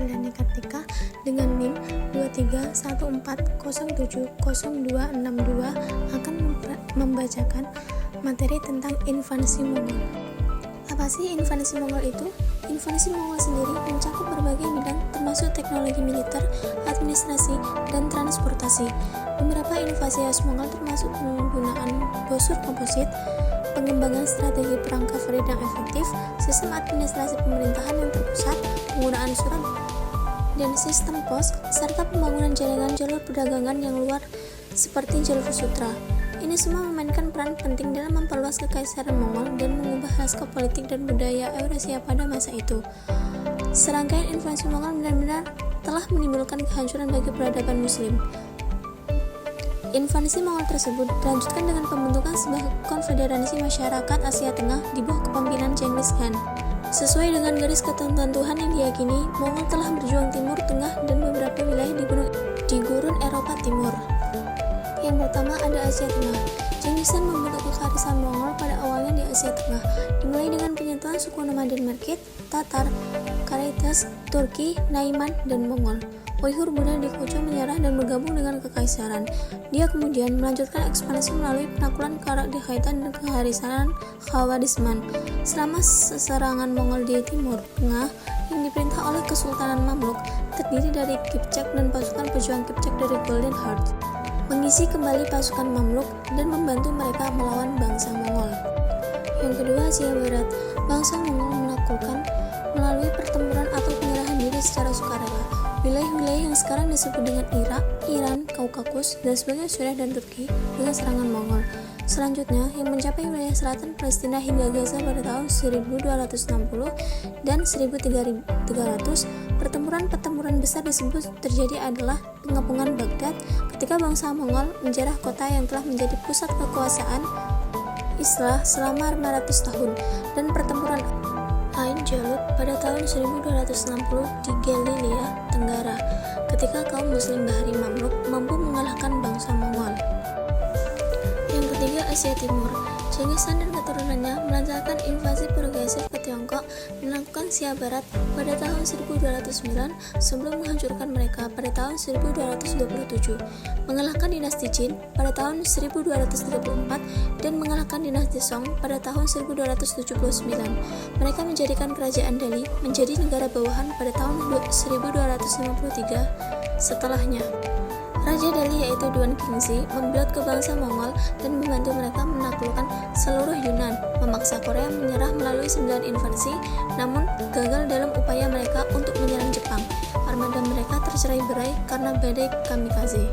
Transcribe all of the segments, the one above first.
Maharlani Kartika dengan NIM 23140700262 akan membacakan materi tentang invasi Mongol. Apa sih invasi Mongol itu? Invasi Mongol sendiri mencakup berbagai bidang termasuk teknologi militer, administrasi, dan transportasi. Beberapa invasi khas Mongol termasuk penggunaan brosur komposit, pengembangan strategi perang kavaleri yang efektif, sistem administrasi pemerintahan yang terpusat, penggunaan surat dan sistem pos, serta pembangunan jaringan jalur perdagangan yang luar seperti jalur sutra. Ini semua memainkan peran penting dalam memperluas kekaisaran Mongol dan mengubah lanskap politik dan budaya Eurasia pada masa itu. Serangkaian invasi Mongol benar-benar telah menimbulkan kehancuran bagi peradaban Muslim. Invasi Mongol tersebut dilanjutkan dengan pembentukan sebuah konfederasi masyarakat Asia Tengah di bawah kepemimpinan Genghis Khan. Sesuai dengan garis ketentuan Tuhan yang diyakini, Mongol telah berjuang timur, tengah, dan beberapa wilayah di gurun Eropa Timur. Yang pertama ada Asia Tengah. Genghis Khan membentuk kekharisan Mongol pada awalnya di Asia Tengah, dimulai dengan penyatuan suku nomaden Merkit, Tatar, Kareitas, Turki, Naiman, dan Mongol. Uighur Buddha di Kocho menyerah dan bergabung dengan kekaisaran. Dia kemudian melanjutkan ekspansi melalui penaklukan Karakhaitan dan kekharisanan Khawarizman. Selama serangan Mongol di Timur Tengah yang diperintah oleh Kesultanan Mamluk, terdiri dari Kipchak dan pasukan pejuang Kipchak dari Golden Heart, mengisi kembali pasukan Mamluk dan membantu mereka melawan bangsa Mongol. Yang kedua, Asia Barat. Bangsa Mongol menaklukkan melalui pertempuran atau penyerahan diri secara sukarela wilayah-wilayah yang sekarang disebut dengan Irak, Iran, Kaukasus, dan sebagian Suriah dan Turki dengan serangan Mongol. Selanjutnya, yang mencapai wilayah selatan Palestina hingga Gaza pada tahun 1260 dan 1300, pertempuran besar disebut terjadi adalah pengepungan Baghdad ketika bangsa Mongol menjarah kota yang telah menjadi pusat kekuasaan Islam selama 500 tahun, dan pertempuran Ain Jalut pada tahun 1260 di Galilea Tenggara ketika kaum muslim Bahari Mamluk mampu mengalahkan bangsa Mongol. Yang ketiga, Asia Timur. Genghis Khan dan keturunannya melancarkan invasi progresif ke Tiongkok dan melakukan Asia Barat pada tahun 1209 sebelum menghancurkan mereka pada tahun 1227, mengalahkan dinasti Jin pada tahun 1234 dan mengalahkan dinasti Song pada tahun 1279. Mereka menjadikan kerajaan Dali menjadi negara bawahan pada tahun 1253 setelahnya. Raja Dali yaitu Duan Qingxi membelot ke bangsa Mongol dan membantu mereka menaklukkan seluruh Yunan, memaksa Korea menyerah melalui 9 invasi, namun gagal dalam upaya mereka untuk menyerang Jepang. Armada mereka tercerai-berai karena badai kamikaze.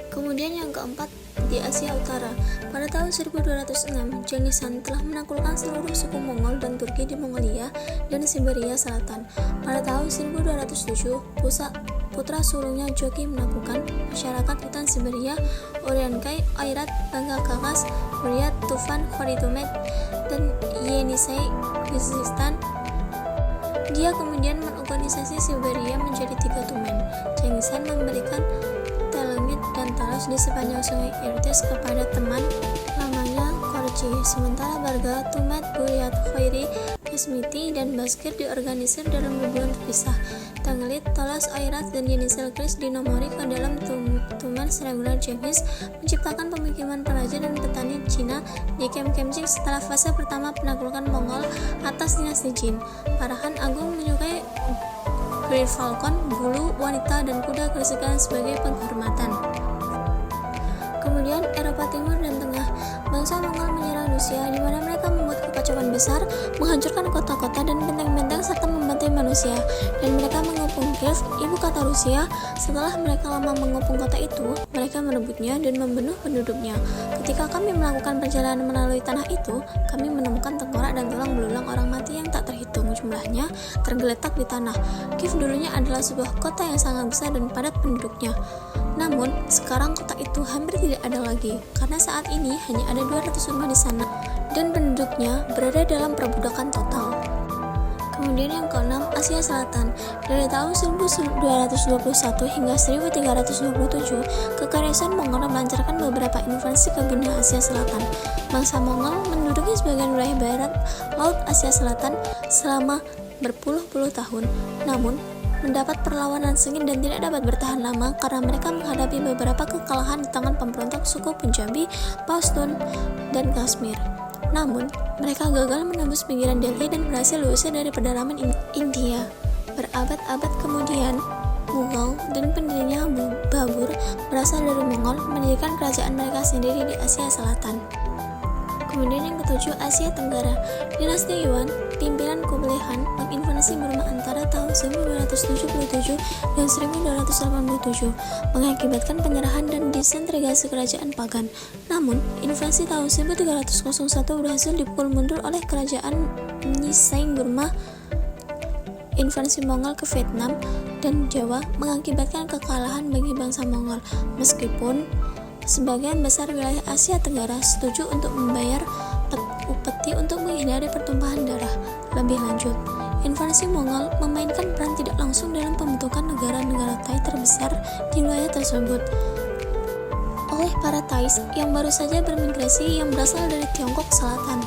Kemudian yang keempat, di Asia Utara. Pada tahun 1206, Genghis Khan telah menaklukkan seluruh suku Mongol dan Turki di Mongolia dan Siberia Selatan. Pada tahun 1207, putra sulungnya Jochi menaklukkan masyarakat hutan Siberia, Uryankai, Oirat, Bangka Kakas, Buryat, Tufan, Khwarezmiyet, dan Yenisei Kyrgyzstan. Dia kemudian mengorganisasi Siberia menjadi 3 tumen. Genghis Khan memberikan Telemit dan Talas di sepanjang sungai Irtis kepada teman lamanya Korchi, sementara Barga, Tumet, Buryat, Khoiri, Kasmiti, dan Baskir diorganisir dalam hubungan terpisah. Tanglit, Talas, Oirat, dan Yenisei Kris dinomori ke dalam tumen reguler. Genghis menciptakan pemukiman peraja dan petani Cina di Kem-Kemjik setelah fase pertama penaklukan Mongol atas dinasti Jin. Parahan Agung menyukai Green Falcon, bulu, wanita, dan kuda kerisikan sebagai penghormatan. Kemudian Eropa Timur dan Tengah. Bangsa Mongol menyerang Rusia, di mana mereka membuat kekacauan besar, menghancurkan kota-kota dan benteng-benteng serta membantai manusia, dan mereka mengepung Kiev, ibu kota Rusia. Setelah mereka lama mengepung kota itu, mereka merebutnya dan membunuh penduduknya. Ketika kami melakukan perjalanan melalui tanah itu, kami menemukan tengkorak dan tulang belulang orang mati yang tak terhitung jumlahnya tergeletak di tanah. Kiev dulunya adalah sebuah kota yang sangat besar dan padat penduduknya. Namun, sekarang kota itu hampir tidak ada lagi, karena saat ini hanya ada 200 rumah di sana, dan penduduknya berada dalam perbudakan total. Kemudian yang keenam, Asia Selatan. Dari tahun 1221 hingga 1327, kekaisaran Mongol melancarkan beberapa invasi ke benua Asia Selatan. Bangsa Mongol menduduki sebagian wilayah barat Laut Asia Selatan selama berpuluh-puluh tahun. Namun, mendapat perlawanan sengit dan tidak dapat bertahan lama karena mereka menghadapi beberapa kekalahan di tangan pemberontak suku Punjabi, Pashtun, dan Kashmir. Namun, mereka gagal menembus pinggiran Delhi dan berhasil diusir dari pedalaman India. Berabad-abad kemudian, Mughal dan pendirinya Babur berasal dari Mongol mendirikan kerajaan mereka sendiri di Asia Selatan. Kemudian yang ketujuh, Asia Tenggara. Dinasti Yuan, pimpinan Kublai Khan, menginvasi Burma antara tahun 1277 dan 1287, mengakibatkan penyerahan dan disintegrasi kerajaan Pagan. Namun, invasi tahun 1301 berhasil dipukul mundur oleh kerajaan Nyisaing Burma. Invasi Mongol ke Vietnam dan Jawa mengakibatkan kekalahan bagi bangsa Mongol, meskipun sebagian besar wilayah Asia Tenggara setuju untuk membayar upeti untuk menghindari pertumpahan darah. Lebih lanjut, invasi Mongol memainkan peran tidak langsung dalam pembentukan negara-negara Thai terbesar di wilayah tersebut oleh para Thais yang baru saja bermigrasi yang berasal dari Tiongkok Selatan.